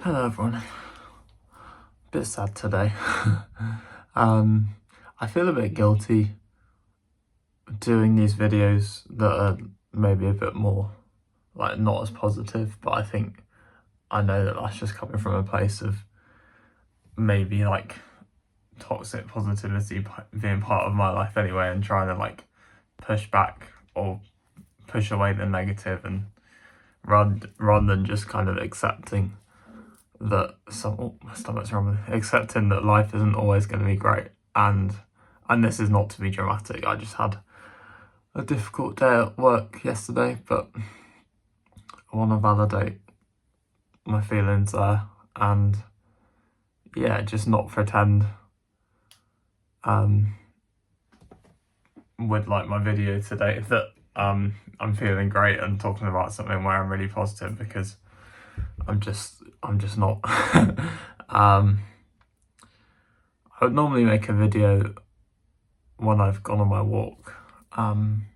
Hello everyone. Bit sad today. I feel a bit guilty doing these videos that are maybe a bit more like not as positive, but I know that that's just coming from a place of maybe like toxic positivity being part of my life anyway, and trying to like push back or push away the negative, and rather than just kind of accepting that my stomach's rumbling, accepting that life isn't always going to be great. And this is not to be dramatic, I just had a difficult day at work yesterday, but I want to validate my feelings there, and yeah, just not pretend with like my video today that I'm feeling great and talking about something where I'm really positive, because I'm just not. I would normally make a video when I've gone on my walk in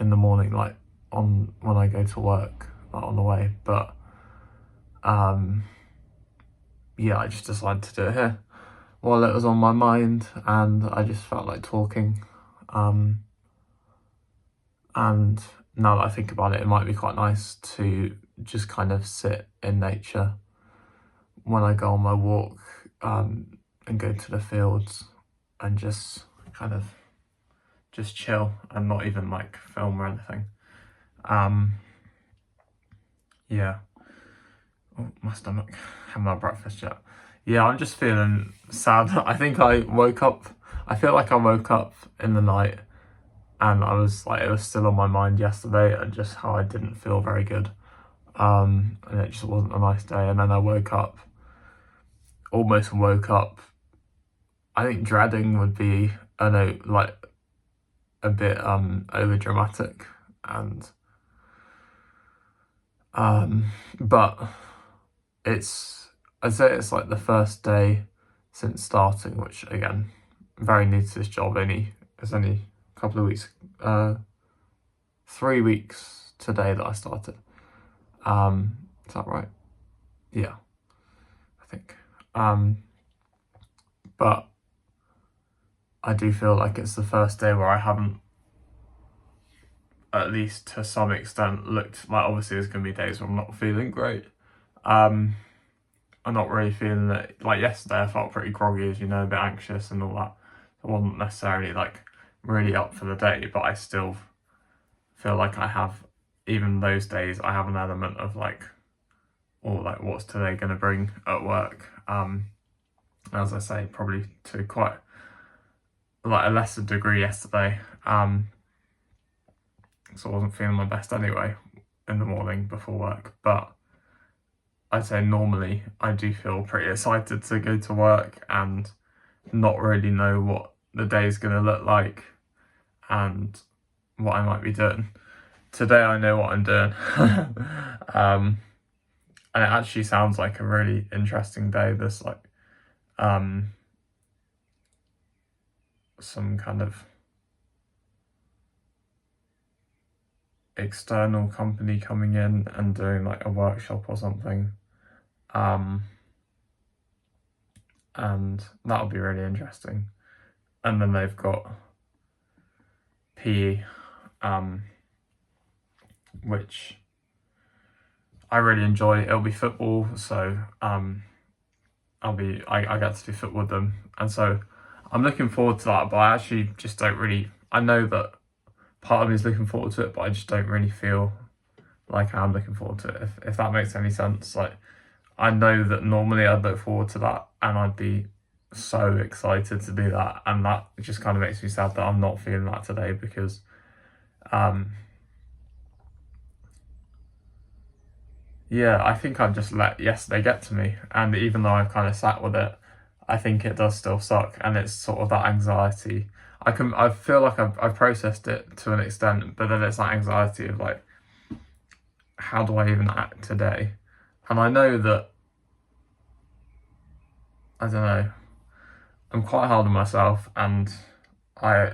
the morning, like when I go to work, like on the way, but yeah, I just decided to do it here while it was on my mind, and I just felt like talking. And now that I think about it, it might be quite nice to just kind of sit in nature when I go on my walk, and go to the fields and just kind of just chill and not even like film or anything. Yeah. Oh, my stomach. Haven't had breakfast yet. Yeah, I'm just feeling sad. I feel like I woke up in the night and I was like, it was still on my mind yesterday, and just how I didn't feel very good. And it just wasn't a nice day. And then I almost woke up, I think dreading would be, I know, like a bit over dramatic, and but I'd say it's like the first day since starting, which again, very new to this job. It's only a couple of weeks, 3 weeks today that I started. Is that right? Yeah, I think. But I do feel like it's the first day where I haven't, at least to some extent, looked like, obviously there's going to be days where I'm not feeling great. I'm not really feeling it. Like yesterday I felt pretty groggy, as you know, a bit anxious and all that. I wasn't necessarily like really up for the day, but I still feel like I have, even those days, I have an element of like, or like, what's today going to bring at work? As I say, probably to quite like a lesser degree yesterday. So I wasn't feeling my best anyway in the morning before work, but I'd say normally I do feel pretty excited to go to work and not really know what the day's going to look like and what I might be doing. Today I know what I'm doing. And it actually sounds like a really interesting day. There's like some kind of external company coming in and doing like a workshop or something, and that'll be really interesting. And then they've got PE, which I really enjoy. It'll be football, so I get to do football with them, and so I'm looking forward to that. But I actually just don't really, I know that part of me is looking forward to it, but I just don't really feel like I'm looking forward to it, if that makes any sense. Like, I know that normally I'd look forward to that and I'd be so excited to do that, and that just kind of makes me sad that I'm not feeling that today, because yeah, I think I've just let yesterday get to me, and even though I've kind of sat with it, I think it does still suck, and it's sort of that anxiety. I feel like I've processed it to an extent, but then it's that anxiety of like, how do I even act today? And I know that, I don't know, I'm quite hard on myself, and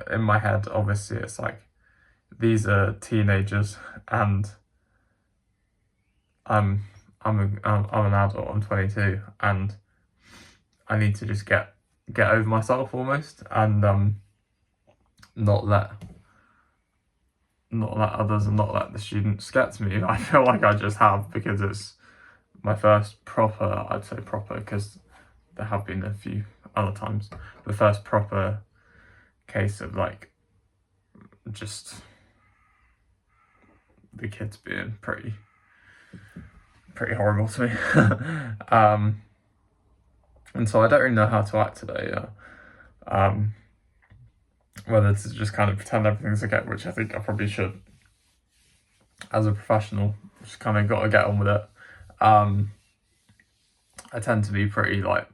in my head, obviously it's like, these are teenagers, and I'm I'm an adult, I'm 22, and I need to just get over myself almost, and not let others and not let the students get to me. I feel like I just have, because it's my first proper, I'd say proper, because there have been a few other times, the first proper case of like just the kids being pretty horrible to me. And so I don't really know how to act today. Whether to just kind of pretend everything's okay, which I think I probably should as a professional, just kind of got to get on with it. I tend to be pretty like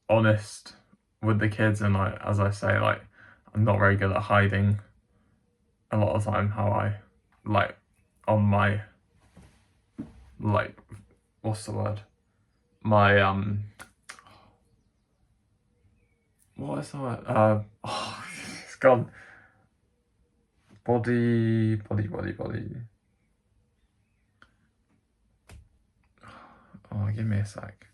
honest with the kids, and like, as I say, like, I'm not very good at hiding a lot of the time how I like on my like, what's the word, my what is the word, oh, it's gone, body. Oh, give me a sec.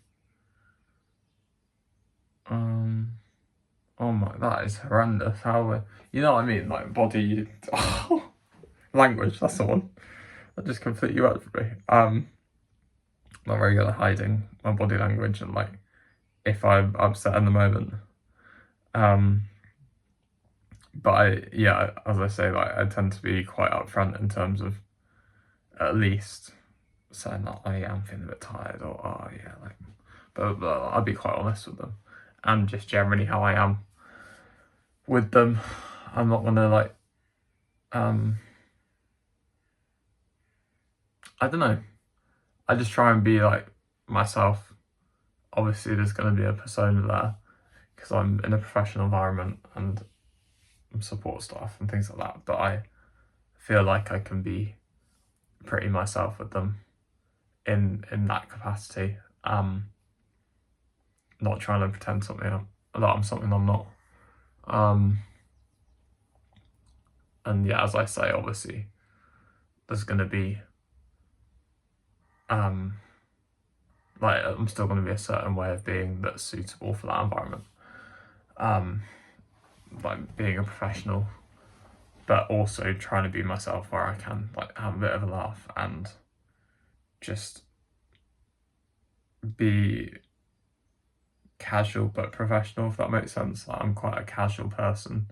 Oh my, that is horrendous. How, you know what I mean? Like body, oh, language. That's the one. That just completely worked for me. Not very good at hiding my body language, and like if I'm upset in the moment. But yeah, as I say, like I tend to be quite upfront in terms of at least saying that I am feeling a bit tired, or oh yeah, like, but I'll be quite honest with them, and just generally how I am with them. I'm not gonna like, I don't know. I just try and be like myself. Obviously, there's gonna be a persona there because I'm in a professional environment and support staff and things like that. But I feel like I can be pretty myself with them in that capacity. Not trying to pretend that I'm something I'm not. And yeah, as I say, obviously, there's going to be like, I'm still going to be a certain way of being that's suitable for that environment. Like being a professional, but also trying to be myself where I can like have a bit of a laugh and just be casual but professional, if that makes sense. Like, I'm quite a casual person.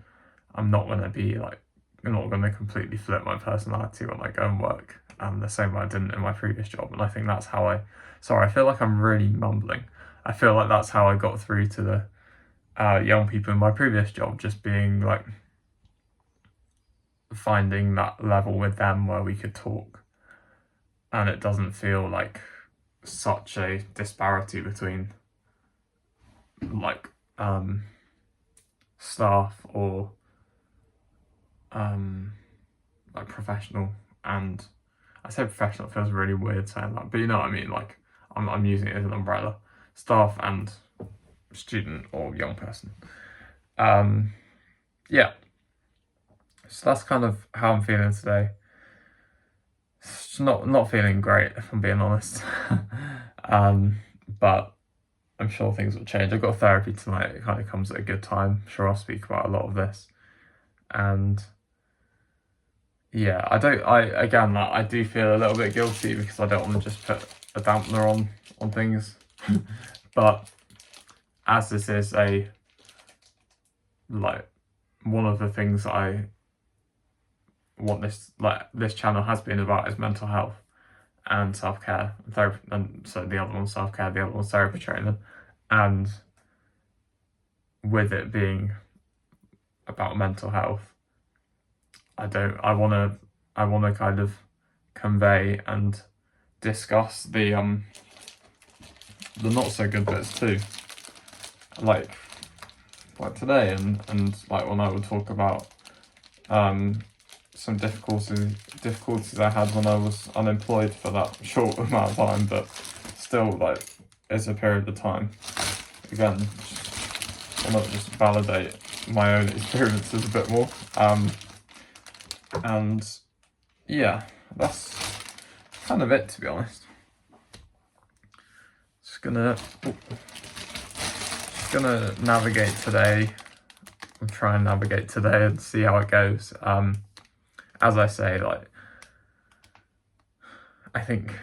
I'm not going to completely flip my personality when I go and work, the same way I didn't in my previous job. And I think that's how I feel like I'm really mumbling. I feel like that's how I got through to the young people in my previous job, just being like, finding that level with them where we could talk and it doesn't feel like such a disparity between like staff or like professional. And I say professional, it feels really weird saying that, but you know what I mean, like I'm using it as an umbrella, staff and student or young person. Yeah, so that's kind of how I'm feeling today. It's not feeling great, if I'm being honest. But I'm sure things will change. I've got therapy tonight. It kind of comes at a good time. I'm sure I'll speak about a lot of this. And yeah, I do feel a little bit guilty because I don't want to just put a dampener on things. But as this is one of the things that I want this channel has been about is mental health and self-care and therapy, and so the other one's self-care, the other one's therapy training. And with it being about mental health, I want to kind of convey and discuss the not so good bits too, like today, and like when I would talk about some difficulties I had when I was unemployed for that short amount of time, but still, like, it's a period of time. Again, I want to just validate my own experiences a bit more. And yeah, that's kind of it, to be honest. gonna navigate today. I'll try and navigate today and see how it goes. As I say, like, I think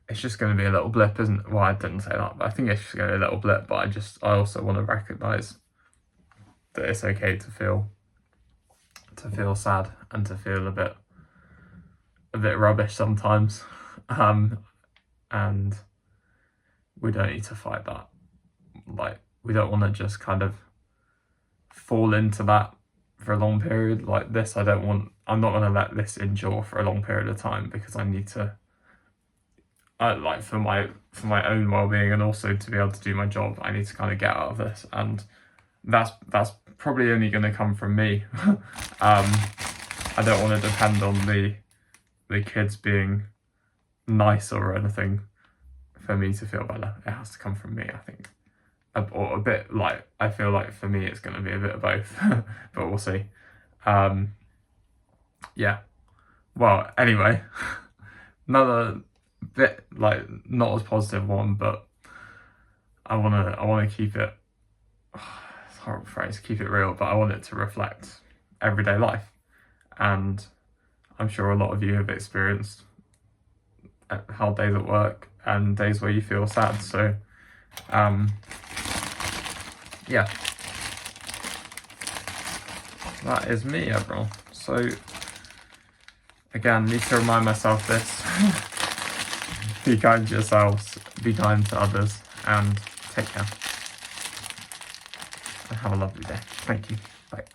it's just going to be a little blip, isn't it? Well, I didn't say that, but I think it's just going to be a little blip. But I also want to recognise that it's okay to feel sad and to feel a bit rubbish sometimes, and we don't need to fight that. Like, we don't want to just kind of fall into that for a long period like this. I'm not going to let this endure for a long period of time, because I need to, like, for my own well-being and also to be able to do my job, I need to kind of get out of this, and that's probably only going to come from me. I don't want to depend on the kids being nice or anything for me to feel better. It has to come from me, I think. Or a bit, like, I feel like for me it's going to be a bit of both, but we'll see. Yeah. Well, anyway, another bit, like, not as positive one, but I want to keep it, it's a horrible phrase, keep it real, but I want it to reflect everyday life. And I'm sure a lot of you have experienced hard days at work and days where you feel sad. So, yeah, that is me, everyone. So, again, need to remind myself this. Be kind to yourselves, be kind to others, and take care. And have a lovely day. Thank you. Bye.